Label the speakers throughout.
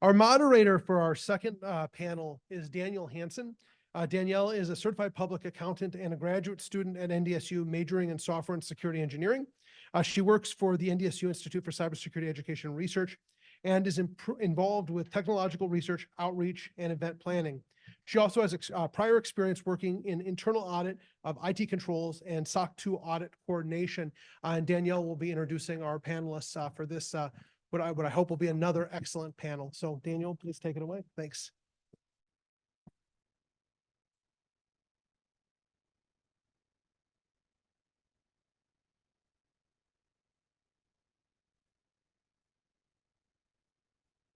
Speaker 1: Our moderator for our second panel is Danielle Hansen. Danielle is a certified public accountant and a graduate student at NDSU majoring in software and security engineering. She works for the NDSU Institute for Cybersecurity Education and Research and is involved with technological research, outreach, and event planning. She also has prior experience working in internal audit of IT controls and SOC 2 audit coordination. And Danielle will be introducing our panelists for this, what I hope will be another excellent panel. So Danielle, please take it away. Thanks.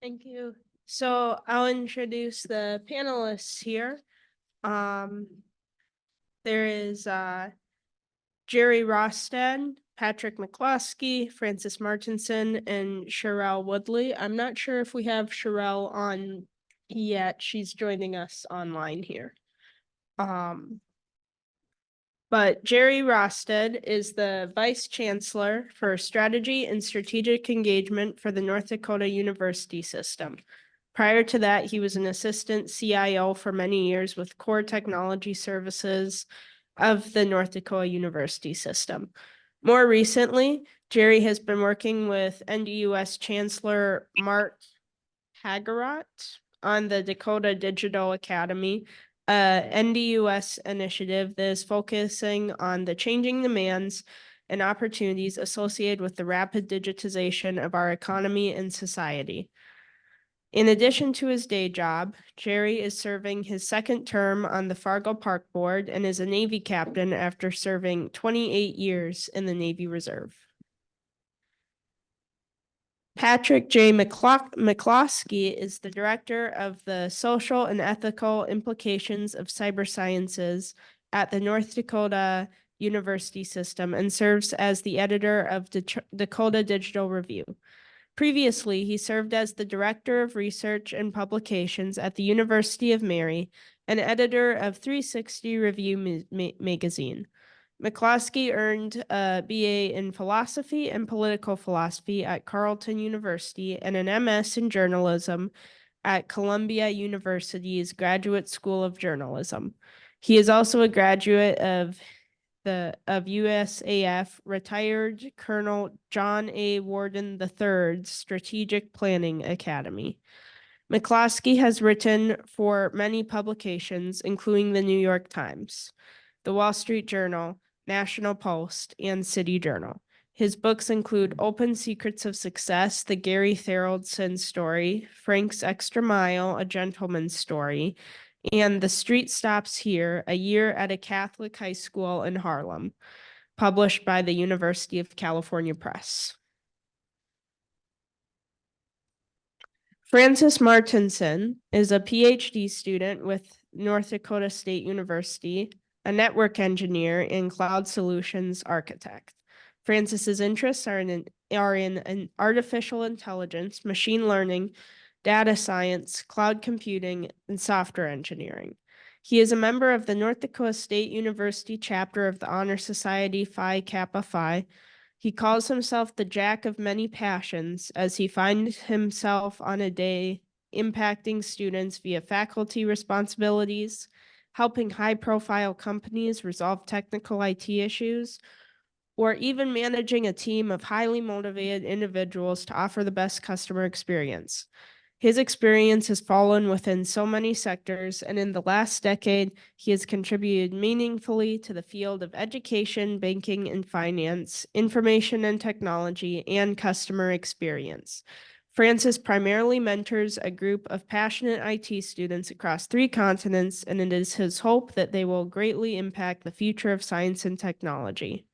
Speaker 2: Thank you. So I'll introduce the panelists here. There is Jerry Rostad, Patrick McCloskey, Frances Martinson, and Sherelle Woodley. I'm not sure if we have Sherelle on yet. She's joining us online here. But Jerry Rostad is the Vice Chancellor for Strategy and Strategic Engagement for the North Dakota University System. Prior to that, he was an assistant CIO for many years with Core Technology Services of the North Dakota University System. More recently, Jerry has been working with NDUS Chancellor Mark Hagerott on the Dakota Digital Academy, NDUS initiative that is focusing on the changing demands and opportunities associated with the rapid digitization of our economy and society. In addition to his day job, Jerry is serving his second term on the Fargo Park Board and is a Navy captain after serving 28 years in the Navy Reserve. Patrick J. McCloskey is the director of the Social and Ethical Implications of Cyber Sciences at the North Dakota University System and serves as the editor of Dakota Digital Review. Previously, he served as the director of research and publications at the University of Mary and editor of 360 Review magazine. McCloskey earned a BA in philosophy and political philosophy at Carleton University and an MS in journalism at Columbia University's Graduate School of Journalism. He is also a graduate of USAF retired Colonel John A. Warden III's Strategic Planning Academy. McCloskey has written for many publications, including the New York Times, the Wall Street Journal, National Post, and City Journal. His books include Open Secrets of Success, The Gary Tharaldson Story, Frank's Extra Mile, A Gentleman's Story, and The Street Stops Here, A Year at a Catholic High School in Harlem, published by the University of California Press. Frances Martinson is a PhD student with North Dakota State University, a network engineer and cloud solutions architect. Frances's interests are in artificial intelligence, machine learning, data science, cloud computing, and software engineering. He is a member of the North Dakota State University chapter of the Honor Society Phi Kappa Phi. He calls himself the Jack of many passions as he finds himself on a day impacting students via faculty responsibilities, helping high-profile companies resolve technical IT issues, or even managing a team of highly motivated individuals to offer the best customer experience. His experience has fallen within so many sectors, and in the last decade, he has contributed meaningfully to the field of education, banking and finance, information and technology, and customer experience. Frances primarily mentors a group of passionate IT students across 3 continents, and it is his hope that they will greatly impact the future of science and technology.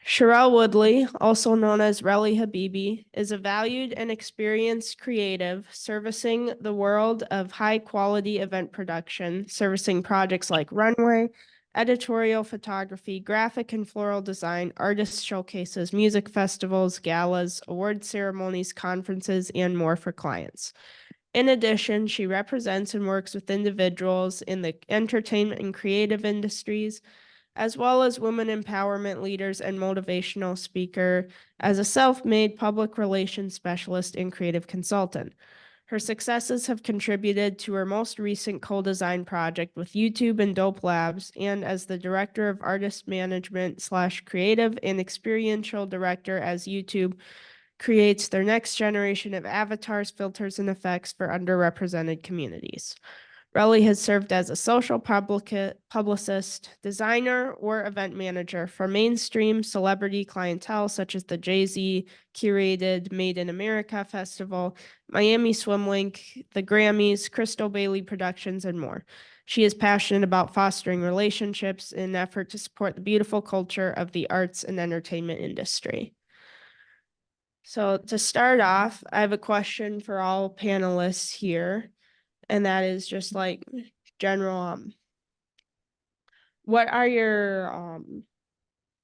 Speaker 2: Sherelle Woodley, also known as Relly Habibi, is a valued and experienced creative servicing the world of high-quality event production, servicing projects like runway, editorial photography, graphic and floral design, artist showcases, music festivals, galas, award ceremonies, conferences, and more for clients. In addition, she represents and works with individuals in the entertainment and creative industries, as well as women empowerment leaders and motivational speaker as a self-made public relations specialist and creative consultant. Her successes have contributed to her most recent co-design project with YouTube and Dope Labs, and as the director of artist management / creative and experiential director as YouTube creates their next generation of avatars, filters, and effects for underrepresented communities. Relly has served as a social publicist, designer, or event manager for mainstream celebrity clientele such as the Jay-Z curated Made in America Festival, Miami Swim Link, the Grammys, Crystal Bailey Productions, and more. She is passionate about fostering relationships in an effort to support the beautiful culture of the arts and entertainment industry. So to start off, I have a question for all panelists here, and that is just like general, what are your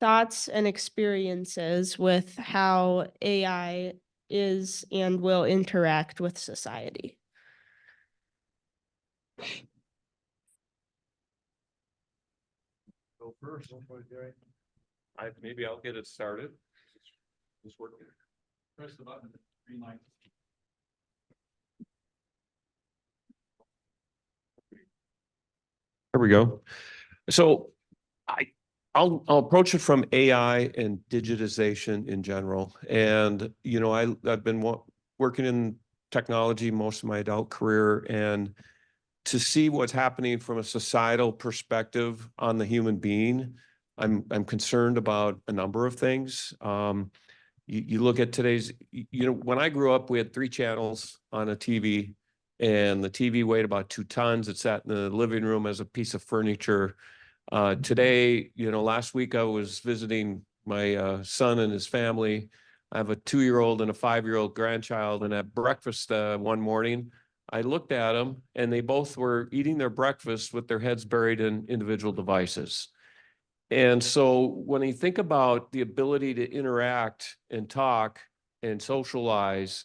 Speaker 2: thoughts and experiences with how AI is and will interact with society?
Speaker 3: Go first. Maybe I'll get it started. Just working. Press the button. Green light. There we go. So I'll approach it from AI and digitization in general. And, you know, I've been working in technology most of my adult career, and to see what's happening from a societal perspective on the human being, I'm concerned about a number of things. You look at today's, you know, when I grew up, we had 3 channels on a TV, and the TV weighed about 2 tons. It sat in the living room as a piece of furniture. Today, you know, last week I was visiting my son and his family. I have a 2-year-old and a 5-year-old grandchild, and at breakfast one morning, I looked at them and they both were eating their breakfast with their heads buried in individual devices. And so when you think about the ability to interact and talk and socialize,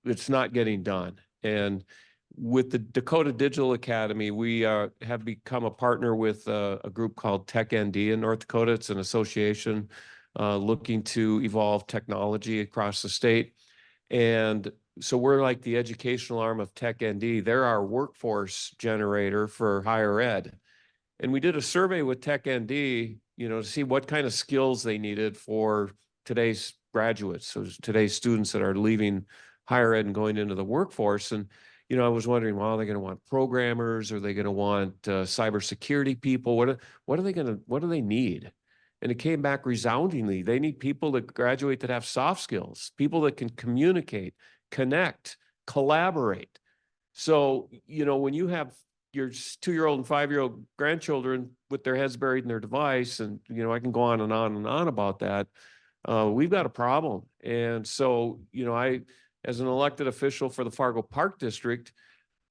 Speaker 3: it's not getting done. And with the Dakota Digital Academy, we have become a partner with a group called TechND in North Dakota. It's an association looking to evolve technology across the state. And so we're like the educational arm of TechND. They're our workforce generator for higher ed. And we did a survey with TechND, you know, to see what kind of skills they needed for today's graduates, so today's students that are leaving higher ed and going into the workforce. And, you know, I was wondering, well, are they going to want programmers? Are they going to want cybersecurity people? What do they need? And it came back resoundingly. They need people that graduate that have soft skills, people that can communicate, connect, collaborate. So, you know, when you have your 2-year-old and 5-year-old grandchildren with their heads buried in their device, and, you know, I can go on and on and on about that, we've got a problem. And so, you know, I, as an elected official for the Fargo Park District,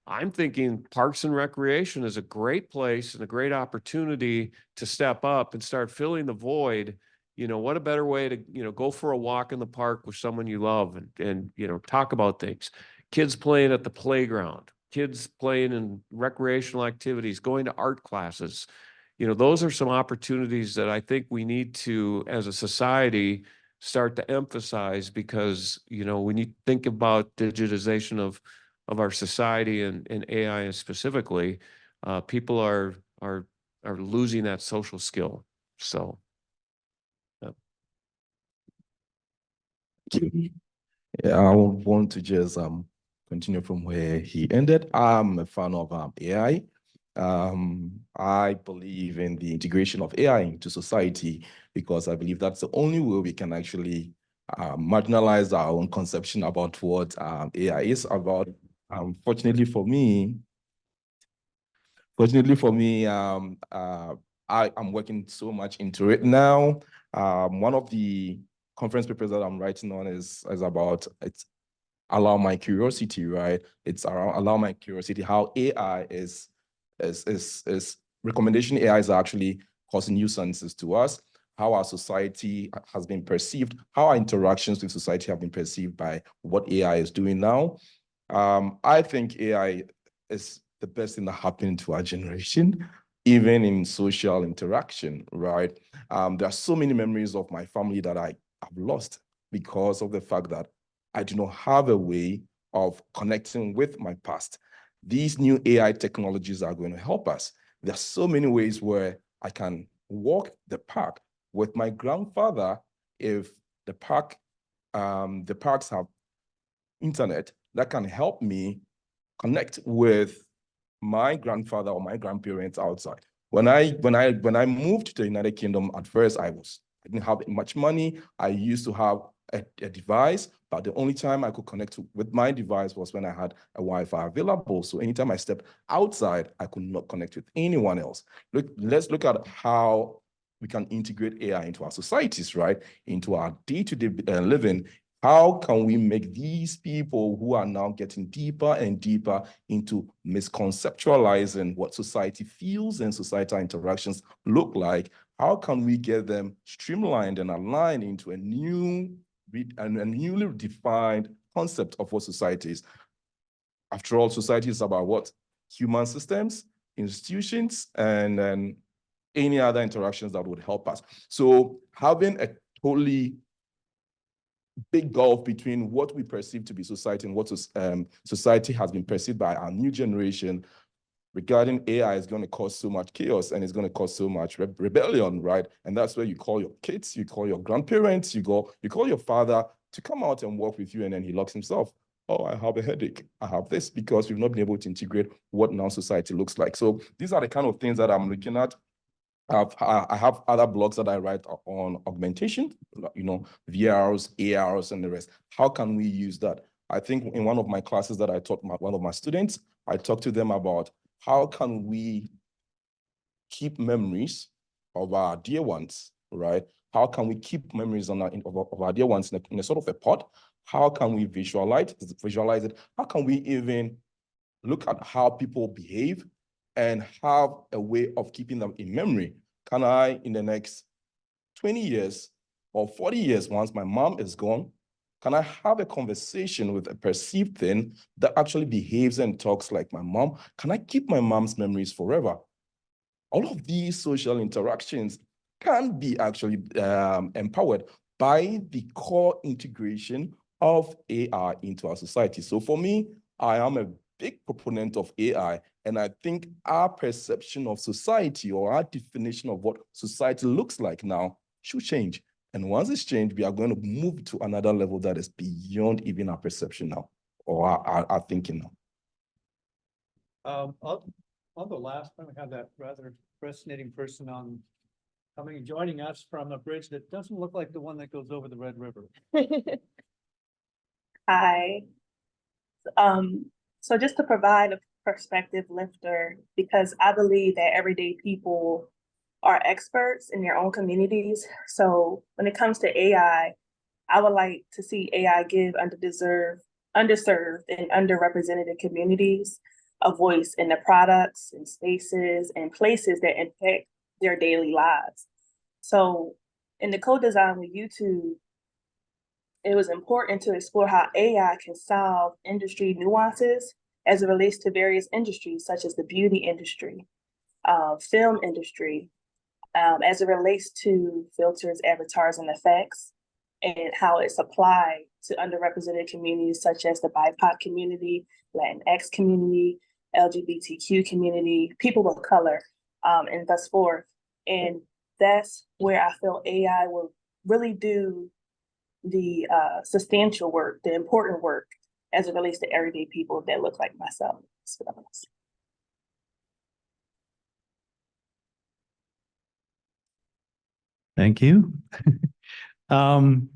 Speaker 3: I'm thinking Parks and Recreation is a great place and a great opportunity to step up and start filling the void. You know, what a better way to, you know, go for a walk in the park with someone you love and you know, talk about things. Kids playing at the playground, kids playing in recreational activities, going to art classes. You know, those are some opportunities that I think we need to, as a society, start to emphasize, because, you know, when you think about digitization of our society and AI specifically, people are losing that social skill. So.
Speaker 4: Yeah, I would want to just continue from where he ended. I'm a fan of AI. I believe in the integration of AI into society, because I believe that's the only way we can actually marginalize our own conception about what AI is about. Fortunately for me, I'm working so much into it now. One of the conference papers that I'm writing on is about allow my curiosity, right? It's around allow my curiosity, how AI is recommendation AI is actually causing nuisances to us, how our society has been perceived, how our interactions with society have been perceived by what AI is doing now. I think AI is the best thing that happened to our generation. even in social interaction, right? There are so many memories of my family that I have lost because of the fact that I do not have a way of connecting with my past. These new AI technologies are going to help us. There are so many ways where I can walk the park with my grandfather if the parks have internet that can help me connect with my grandfather or my grandparents outside. When I moved to the United Kingdom, at first I didn't have much money. I used to have a device, but the only time I could connect with my device was when I had a Wi-Fi available. So anytime I stepped outside, I could not connect with anyone else. Let's look at how we can integrate AI into our societies, right? Into our day-to-day living. How can we make these people who are now getting deeper and deeper into misconceptualizing what society feels and societal interactions look like? How can we get them streamlined and aligned into a newly defined concept of what society is? After all, society is about what? Human systems, institutions, and then any other interactions that would help us. So having a totally big gulf between what we perceive to be society and what society has been perceived by our new generation regarding AI is going to cause so much chaos, and it's going to cause so much rebellion, right? And that's where you call your kids, you call your grandparents, you call your father to come out and work with you, and then he locks himself. Oh, I have a headache. I have this, because we've not been able to integrate what now society looks like. So these are the kind of things that I'm looking at. I have other blogs that I write on augmentation, VRs, ARs, and the rest. How can we use that? I think in one of my classes that I taught one of my students, I talked to them about how can we keep memories of our dear ones, right? How can we keep memories of our dear ones in a sort of a pot? How can we visualize it? How can we even look at how people behave and have a way of keeping them in memory? Can I, in the next 20 years or 40 years, once my mom is gone, can I have a conversation with a perceived thing that actually behaves and talks like my mom? Can I keep my mom's memories forever? All of these social interactions can be actually empowered by the core integration of AI into our society. So for me, I am a big proponent of AI, and I think our perception of society, or our definition of what society looks like now, should change. And once it's changed, we are going to move to another level that is beyond even our perception now, or our thinking now.
Speaker 5: On the last time, we had that rather fascinating person on joining us from a bridge that doesn't look like the one that goes over the Red River.
Speaker 6: Hi. So just to provide a perspective lifter, because I believe that everyday people are experts in their own communities. So when it comes to AI, I would like to see AI give underserved and underrepresented communities a voice in the products and spaces and places that impact their daily lives. So in the co-design with YouTube, it was important to explore how AI can solve industry nuances as it relates to various industries, such as the beauty industry, film industry, as it relates to filters, avatars, and effects, and how it's applied to underrepresented communities such as the BIPOC community, Latinx community, LGBTQ community, people of color, and thus forth. And that's where I feel AI will really do the substantial work, the important work, as it relates to everyday people that look like myself.
Speaker 5: Thank you. For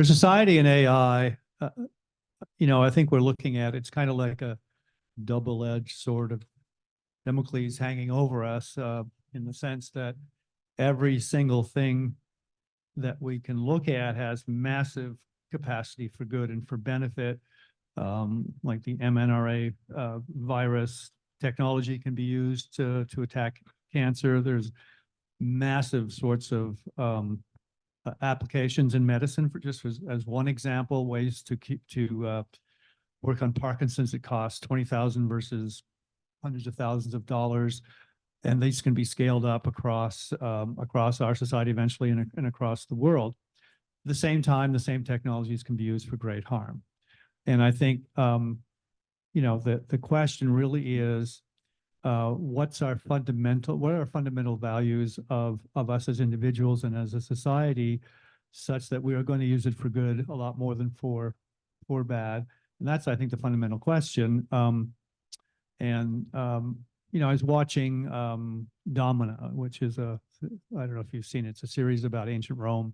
Speaker 5: society and AI, I think we're looking at, it's kind of like a double-edged sword of Damocles hanging over us, in the sense that every single thing that we can look at has massive capacity for good and for benefit. Like the mRNA virus technology can be used to attack cancer. There's massive sorts of applications in medicine, for just as one example, ways to work on Parkinson's that cost $20,000 versus hundreds of thousands of dollars. And these can be scaled up across our society eventually and across the world. At the same time, the same technologies can be used for great harm. And I think, the question really is, what are our fundamental values of us as individuals and as a society, such that we are going to use it for good a lot more than for bad. And that's, I think, the fundamental question. I was watching Domina, which is I don't know if you've seen it, it's a series about ancient Rome.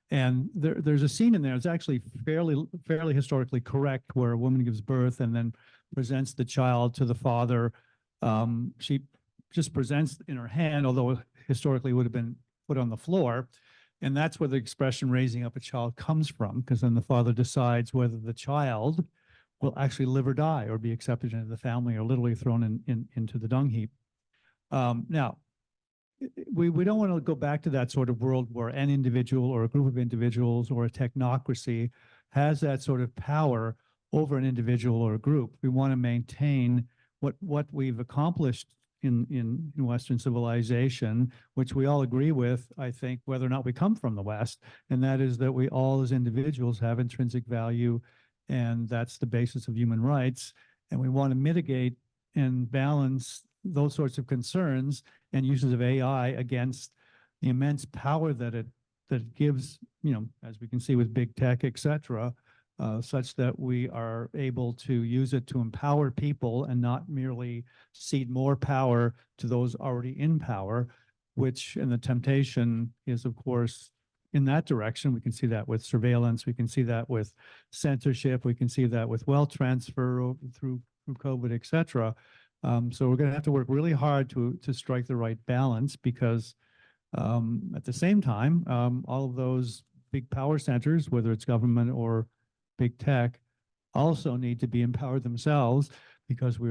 Speaker 5: And there's a scene in there, it's actually fairly historically correct, where a woman gives birth and then presents the child to the father. She just presents in her hand, although historically would have been put on the floor. And that's where the expression raising up a child comes from, because then the father decides whether the child will actually live or die or be accepted into the family or literally thrown into the dung heap. Now, we don't want to go back to that sort of world where an individual or a group of individuals or a technocracy has that sort of power over an individual or a group. We want to maintain what we've accomplished in Western civilization, which we all agree with, I think, whether or not we come from the West, and that is that we all as individuals have intrinsic value, and that's the basis of human rights. And we want to mitigate and balance those sorts of concerns and uses of AI against the immense power that it gives, as we can see with big tech, et cetera, such that we are able to use it to empower people and not merely cede more power to those already in power, and the temptation is, of course, in that direction. We can see that with surveillance. We can see that with censorship. We can see that with wealth transfer through COVID, et cetera. So we're going to have to work really hard to strike the right balance, because at the same time, all of those big power centers, whether it's government or big tech, also need to be empowered themselves, because we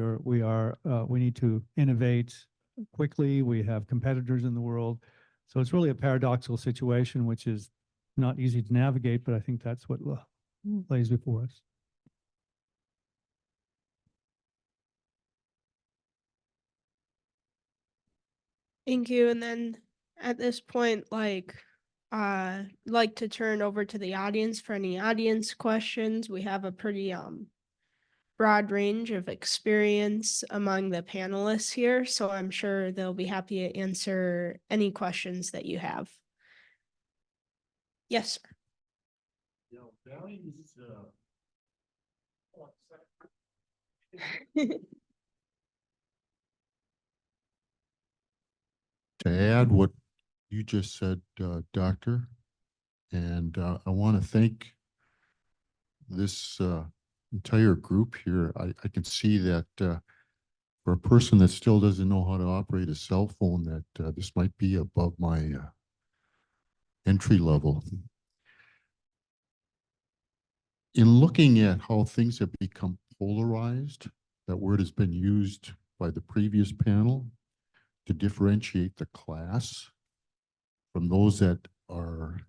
Speaker 5: need to innovate quickly. We have competitors in the world. So it's really a paradoxical situation, which is not easy to navigate, but I think that's what lays before us.
Speaker 2: Thank you. And then at this point, like to turn over to the audience for any audience questions. We have a pretty broad range of experience among the panelists here, so I'm sure they'll be happy to answer any questions that you have. Yes, sir.
Speaker 7: To add what you just said, Doctor, and I want to thank this entire group here. I can see that for a person that still doesn't know how to operate a cell phone, that this might be above my entry level. In looking at how things have become polarized, that word has been used by the previous panel to differentiate the class from those that are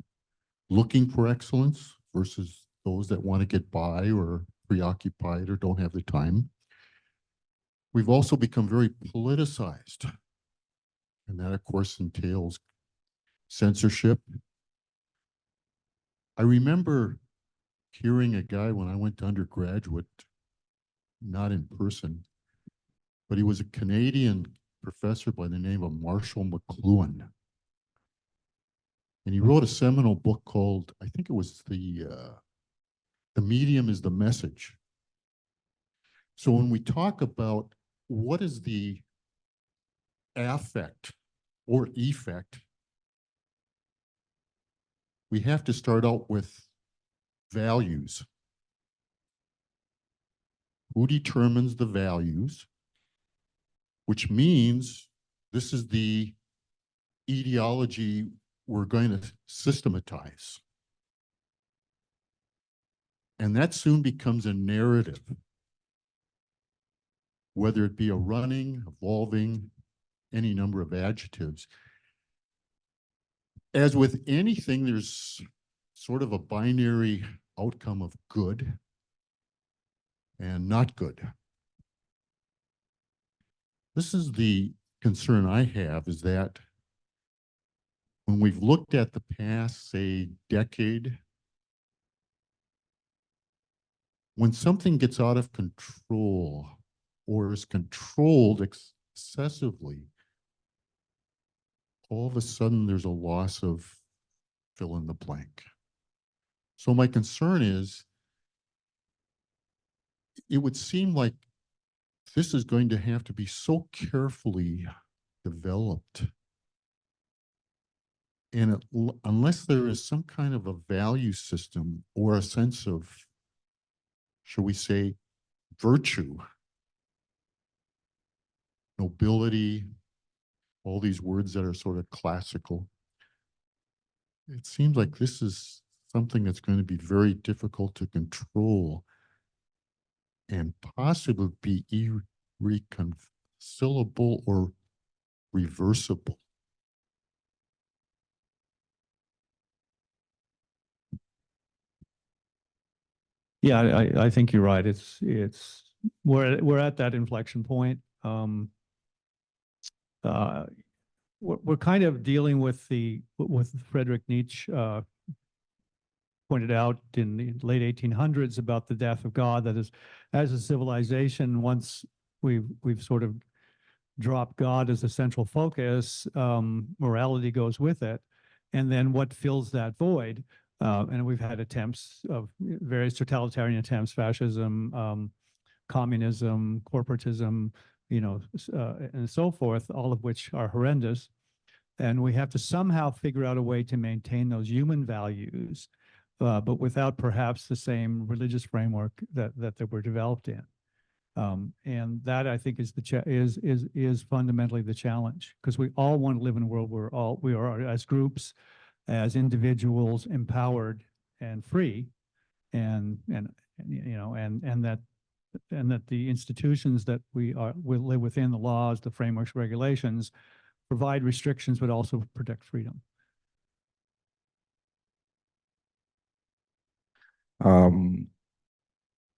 Speaker 7: looking for excellence versus those that want to get by or preoccupied or don't have the time. We've also become very politicized. And that, of course, entails censorship. I remember hearing a guy when I went to undergraduate, not in person, but he was a Canadian professor by the name of Marshall McLuhan. And he wrote a seminal book called, I think it was The Medium is the Message. So when we talk about what is the affect or effect, we have to start out with values. Who determines the values? Which means this is the ideology we're going to systematize. And that soon becomes a narrative, whether it be a running, evolving, any number of adjectives. As with anything, there's sort of a binary outcome of good and not good. This is the concern I have is that when we've looked at the past, say, decade, when something gets out of control or is controlled excessively, all of a sudden there's a loss of fill in the blank. So my concern is, it would seem like this is going to have to be so carefully developed. And unless there is some kind of a value system or a sense of, shall we say, virtue, nobility, all these words that are sort of classical, it seems like this is something that's going to be very difficult to control and possibly be irreconcilable or reversible.
Speaker 5: Yeah, I think you're right. We're at that inflection point. We're kind of dealing with what Friedrich Nietzsche pointed out in the late 1800s about the death of God, that is, as a civilization, once we've sort of dropped God as a central focus, morality goes with it. And then what fills that void? And we've had attempts of various totalitarian attempts, fascism, communism, corporatism, and so forth, all of which are horrendous. And we have to somehow figure out a way to maintain those human values, but without perhaps the same religious framework that they were developed in. And that, I think, is fundamentally the challenge, because we all want to live in a world where we are, as groups, as individuals, empowered and free, and that the institutions that will live within the laws, the frameworks, regulations, provide restrictions, but also protect freedom.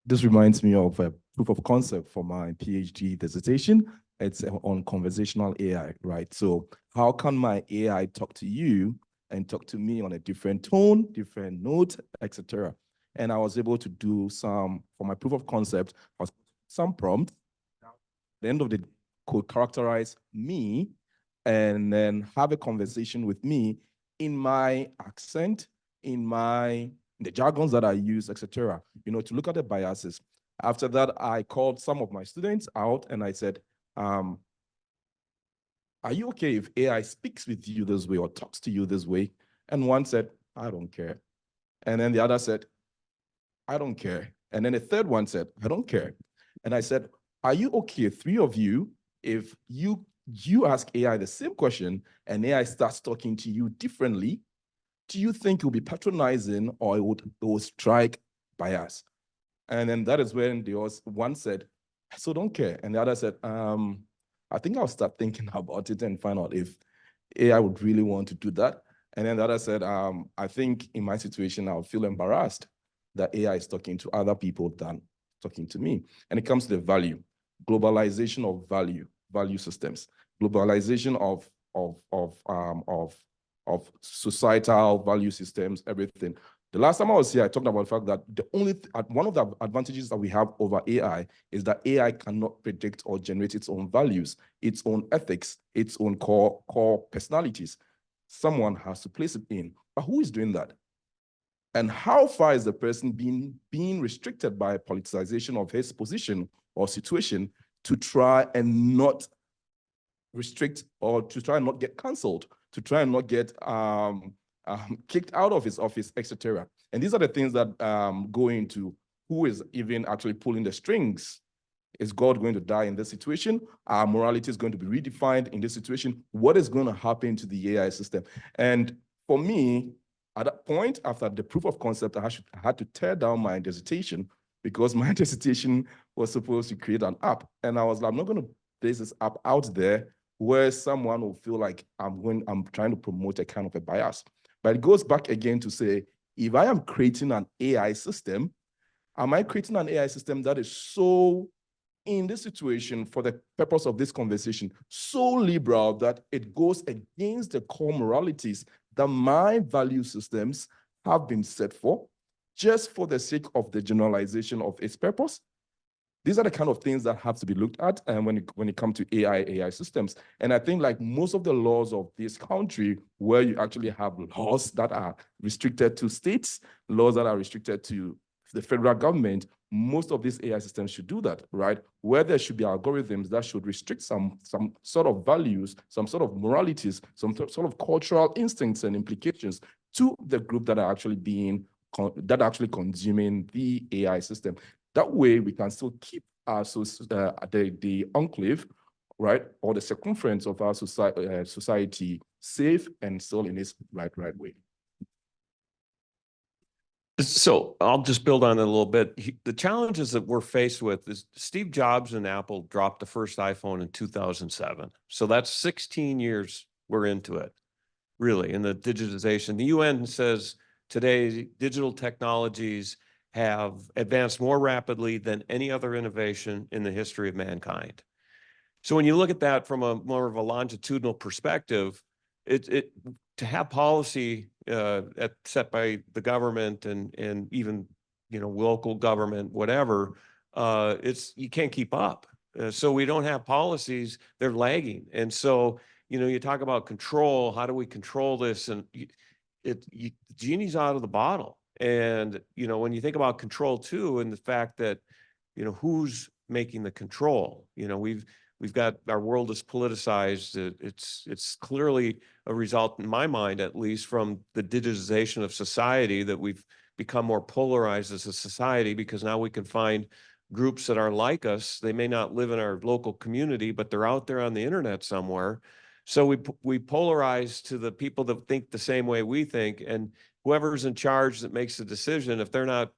Speaker 4: This reminds me of a proof of concept for my PhD dissertation. It's on conversational AI, right? So how can my AI talk to you and talk to me on a different tone, different note, etc.? And I was able to do some, for my proof of concept, some prompts. At the end of the day, could characterize me and then have a conversation with me in my accent, in the jargons that I use, etc., to look at the biases. After that, I called some of my students out and I said, are you okay if AI speaks with you this way or talks to you this way? And one said, I don't care. And then the other said, I don't care. And then the third one said, I don't care. And I said, are you okay, three of you, if you ask AI the same question and AI starts talking to you differently, do you think it will be patronizing or it will strike bias? And then that is when one said, so don't care. And the other said, I think I'll start thinking about it and find out if AI would really want to do that. And then the other said, I think in my situation, I'll feel embarrassed that AI is talking to other people than talking to me. And it comes to the value, globalization of value systems, globalization of societal value systems, everything. The last time I was here, I talked about the fact that one of the advantages that we have over AI is that AI cannot predict or generate its own values, its own ethics, its own core personalities. Someone has to place it in. But who is doing that? And how far is the person being restricted by politicization of his position or situation to try and not restrict or to try and not get canceled, to try and not get kicked out of his office, etc. And these are the things that go into who is even actually pulling the strings. Is God going to die in this situation? Our morality is going to be redefined in this situation. What is going to happen to the AI system? And for me, at that point, after the proof of concept, I had to tear down my dissertation because my dissertation was supposed to create an app. And I was like, I'm not going to place this app out there where someone will feel like I'm trying to promote a kind of a bias. But it goes back again to say, if I am creating an AI system, am I creating an AI system that is so in this situation, for the purpose of this conversation, so liberal that it goes against the core moralities that my value systems have been set for, just for the sake of the generalization of its purpose? These are the kind of things that have to be looked at when it comes to AI systems. And I think like most of the laws of this country, where you actually have laws that are restricted to states, laws that are restricted to the federal government, most of these AI systems should do that, right? Where there should be algorithms that should restrict some sort of values, some sort of moralities, some sort of cultural instincts and implications to the group that are actually consuming the AI system. That way, we can still keep our the enclave, right, or the circumference of our society safe and still in its right way.
Speaker 3: So I'll just build on it a little bit. The challenges that we're faced with is Steve Jobs and Apple dropped the first iPhone in 2007. So that's 16 years we're into it, really, in the digitization. The UN says today digital technologies have advanced more rapidly than any other innovation in the history of mankind. So when you look at that from a more of a longitudinal perspective, to have policy set by the government and even local government, whatever, you can't keep up. So we don't have policies; they're lagging. And so you talk about control. How do we control this? And the genie's out of the bottle. And, when you think about control too, and the fact that, who's making the control, we've got, our world is politicized. It's clearly a result, in my mind, at least, from the digitization of society, that we've become more polarized as a society, because now we can find groups that are like us. They may not live in our local community, but they're out there on the internet somewhere. So we polarize to the people that think the same way we think, and whoever's in charge that makes the decision, if they're not,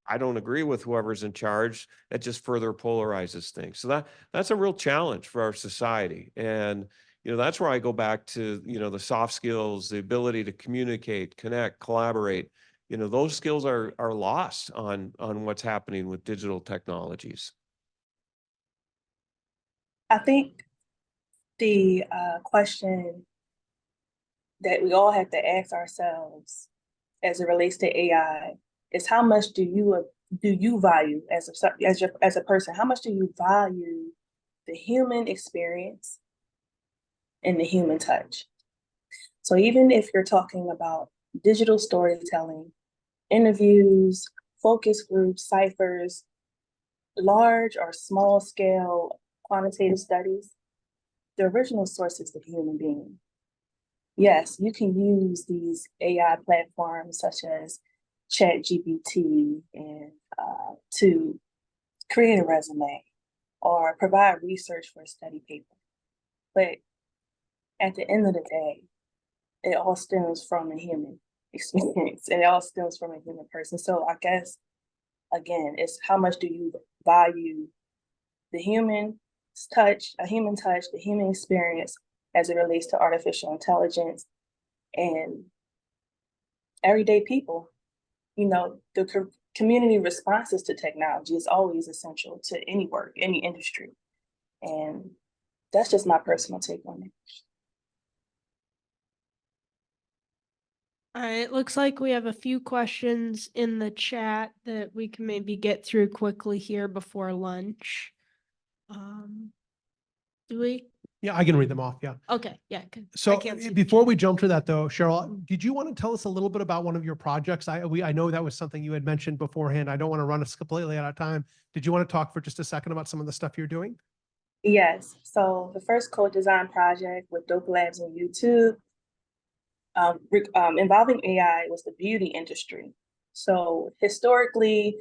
Speaker 3: I don't agree with whoever's in charge, that just further polarizes things. So that's a real challenge for our society. And, that's where I go back to, the soft skills, the ability to communicate, connect, collaborate. Those skills are lost on what's happening with digital technologies.
Speaker 6: I think the question that we all have to ask ourselves as it relates to AI is, how much do you value as a person? How much do you value the human experience and the human touch? So even if you're talking about digital storytelling, interviews, focus groups, ciphers, large or small scale quantitative studies, the original source is the human being. Yes, you can use these AI platforms such as ChatGPT and to create a resume or provide research for a study paper. But at the end of the day, it all stems from a human experience, and it all stems from a human person. So I guess, again, it's how much do you value the human touch, the human experience as it relates to artificial intelligence and everyday people. The community responses to technology is always essential to any work, any industry. And that's just my personal take on it.
Speaker 2: All right, it looks like we have a few questions in the chat that we can maybe get through quickly here before lunch. Do we?
Speaker 1: Yeah, I can read them off. Yeah.
Speaker 2: Okay, yeah. Good. I
Speaker 1: So
Speaker 2: can't see the
Speaker 1: before
Speaker 2: chat.
Speaker 1: we jump to that though, Cheryl, did you want to tell us a little bit about one of your projects? I know that was something you had mentioned beforehand. I don't want to run us completely out of time. Did you want to talk for just a second about some of the stuff you're doing?
Speaker 6: Yes. So the first co-design project with Dope Labs and YouTube involving AI was the beauty industry. So historically,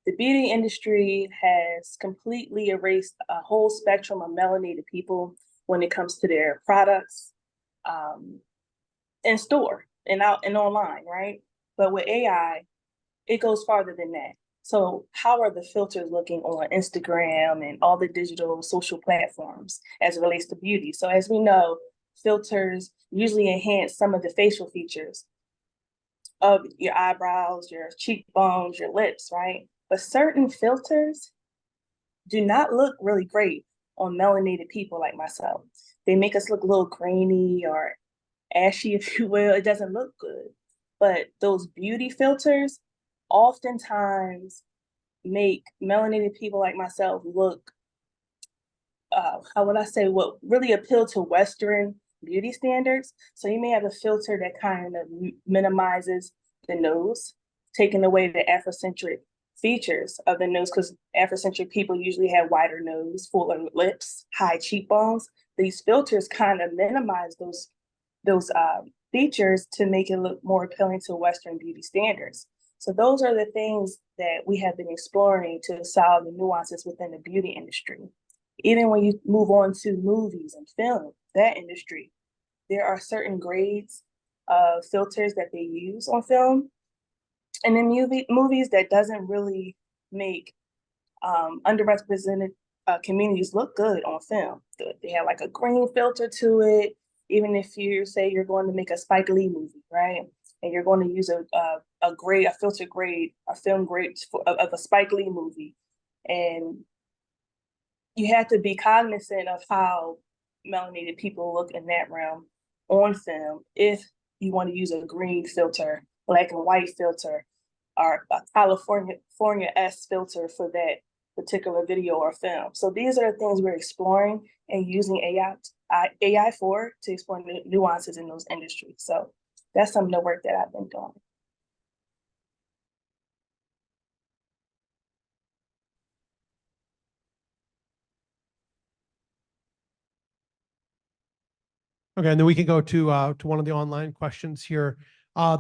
Speaker 6: the beauty industry has completely erased a whole spectrum of melanated people when it comes to their products in store and out and online, right? But with AI, it goes farther than that. So how are the filters looking on Instagram and all the digital social platforms as it relates to beauty? So as we know, filters usually enhance some of the facial features of your eyebrows, your cheekbones, your lips, right? But certain filters do not look really great on melanated people like myself. They make us look a little grainy or ashy, if you will. It doesn't look good. But those beauty filters oftentimes make melanated people like myself look, how would I say, what really appeal to Western beauty standards. So you may have a filter that kind of minimizes the nose, taking away the Afrocentric features of the nose, because Afrocentric people usually have wider nose, fuller lips, high cheekbones. These filters kind of minimize those features to make it look more appealing to Western beauty standards. So those are the things that we have been exploring to solve the nuances within the beauty industry. Even when you move on to movies and film, that industry, there are certain grades of filters that they use on film and in movies that doesn't really make underrepresented communities look good on film. They have like a green filter to it. Even if you say you're going to make a Spike Lee movie, right? And you're going to use a filter grade, a film grade of a Spike Lee movie. And you have to be cognizant of how melanated people look in that realm on film if you want to use a green filter, black and white filter, or a California-esque filter for that particular video or film. So these are the things we're exploring and using AI for to explore the nuances in those industries. So that's some of the work that I've been doing.
Speaker 1: Okay, and then we can go to one of the online questions here. I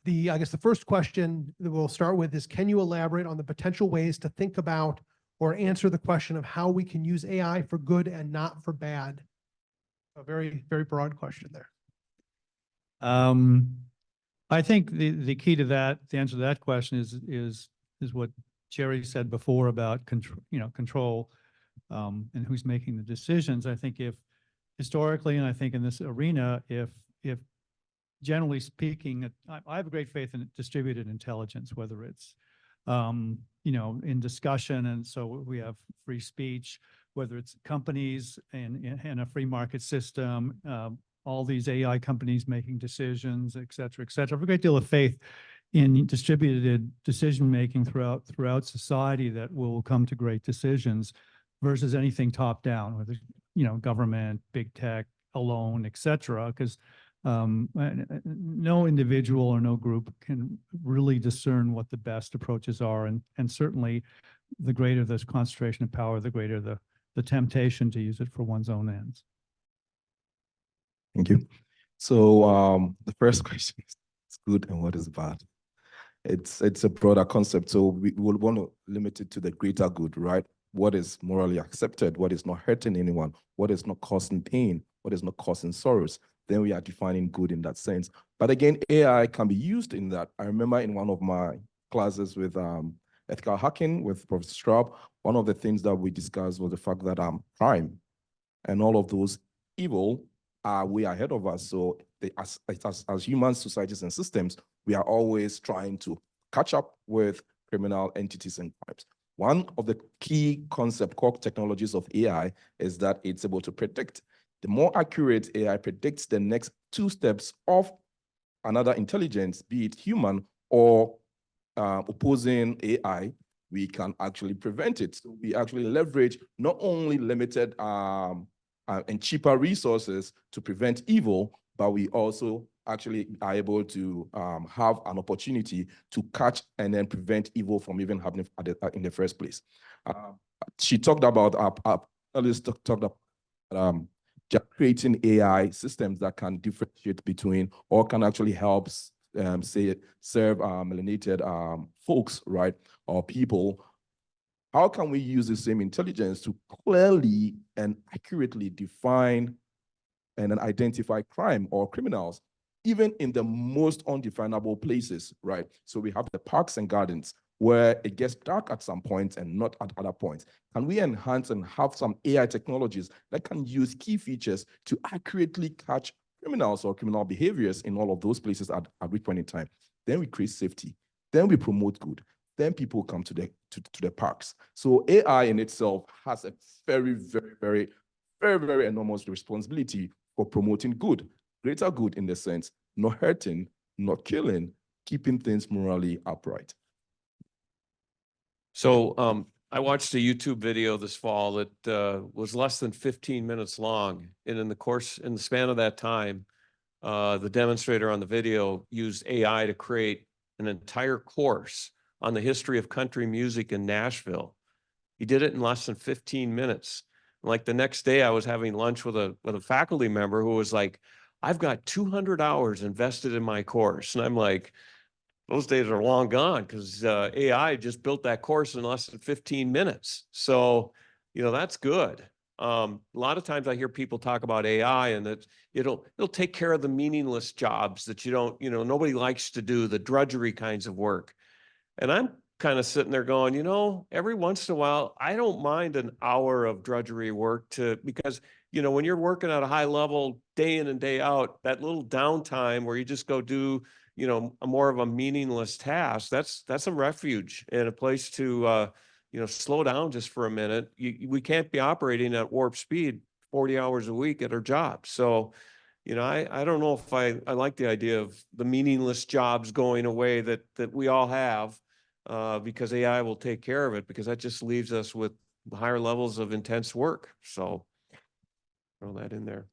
Speaker 1: guess the first question that we'll start with is, can you elaborate on the potential ways to think about or answer the question of how we can use AI for good and not for bad? A very, very broad question there.
Speaker 5: I think the key to that, the answer to that question is what Jerry said before about control, and who's making the decisions. I think if historically, and I think in this arena, if generally speaking, I have a great faith in distributed intelligence, whether it's in discussion, and so we have free speech, whether it's companies in a free market system, all these AI companies making decisions, et cetera, et cetera. I have a great deal of faith in distributed decision-making throughout society that will come to great decisions versus anything top-down, whether government, big tech, alone, et cetera, because no individual or no group can really discern what the best approaches are. And certainly the greater this concentration of power, the greater the temptation to use it for one's own ends.
Speaker 4: Thank you. So the first question is, what's good and what is bad? It's a broader concept. So we will want to limit it to the greater good, right? What is morally accepted? What is not hurting anyone? What is not causing pain? What is not causing sorrows? Then we are defining good in that sense. But again, AI can be used in that. I remember in one of my classes with ethical hacking with Professor Straub, one of the things that we discussed was the fact that crime and all of those evil are way ahead of us. So as human societies and systems, we are always trying to catch up with criminal entities and crimes. One of the key core technologies of AI is that it's able to predict. The more accurate AI predicts the next 2 steps of another intelligence, be it human or opposing AI, we can actually prevent it. So we actually leverage not only limited and cheaper resources to prevent evil, but we also actually are able to have an opportunity to catch and then prevent evil from even happening in the first place. She talked about, Alice talked about creating AI systems that can differentiate between or can actually help, serve melanated folks, right, or people. How can we use the same intelligence to clearly and accurately define and then identify crime or criminals, even in the most undefinable places, right? So we have the parks and gardens where it gets dark at some points and not at other points. Can we enhance and have some AI technologies that can use key features to accurately catch criminals or criminal behaviors in all of those places at which point in time? Then we create safety. Then we promote good. then people come to the parks. So AI in itself has a very enormous responsibility for promoting good, greater good in the sense, not hurting, not killing, keeping things morally upright.
Speaker 3: So I watched a YouTube video this fall that was less than 15 minutes long. And in the span of that time, the demonstrator on the video used AI to create an entire course on the history of country music in Nashville. He did it in less than 15 minutes. Like the next day, I was having lunch with a faculty member who was like, I've got 200 hours invested in my course. And I'm like, those days are long gone because AI just built that course in less than 15 minutes. So, that's good. A lot of times I hear people talk about AI and that it'll take care of the meaningless jobs that nobody likes to do, the drudgery kinds of work. And I'm kind of sitting there going, every once in a while, I don't mind an hour of drudgery work because, when you're working at a high level day in and day out, that little downtime where you just go do, a more of a meaningless task, that's a refuge and a place to, slow down just for a minute. We can't be operating at warp speed 40 hours a week at our job. So, I don't know if I like the idea of the meaningless jobs going away that we all have because AI will take care of it, because that just leaves us with higher levels of intense work. So throw that in there.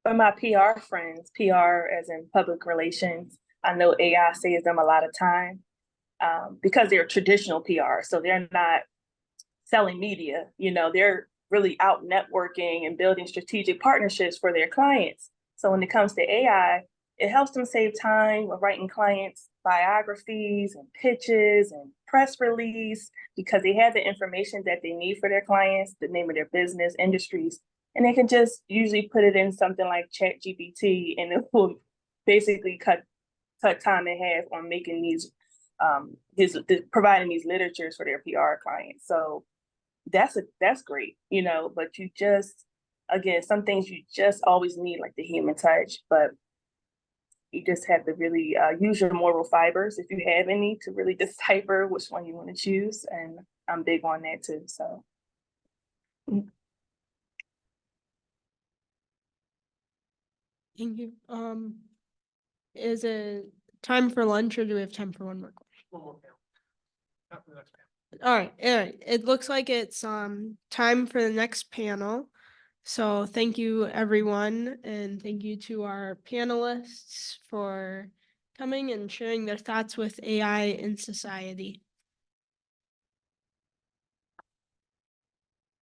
Speaker 6: For my PR friends, PR as in public relations, I know AI saves them a lot of time because they're traditional PR. So they're not selling media, they're really out networking and building strategic partnerships for their clients. So when it comes to AI, it helps them save time with writing clients biographies and pitches and press release, because they have the information that they need for their clients, the name of their business, industries, and they can just usually put it in something like ChatGPT, and it will basically cut time in half on making these providing these literatures for their PR clients. So that's great, but you just, again, some things you just always need, like the human touch, but you just have to really use your moral fibers, if you have any, to really decipher which one you want to choose. And I'm big on that too, so.
Speaker 2: Thank you. Is it time for lunch, or do we have time for one more question?
Speaker 1: One more panel. After the next panel.
Speaker 2: All right. It looks like it's time for the next panel. So thank you, everyone, and thank you to our panelists for coming and sharing their thoughts with AI in society.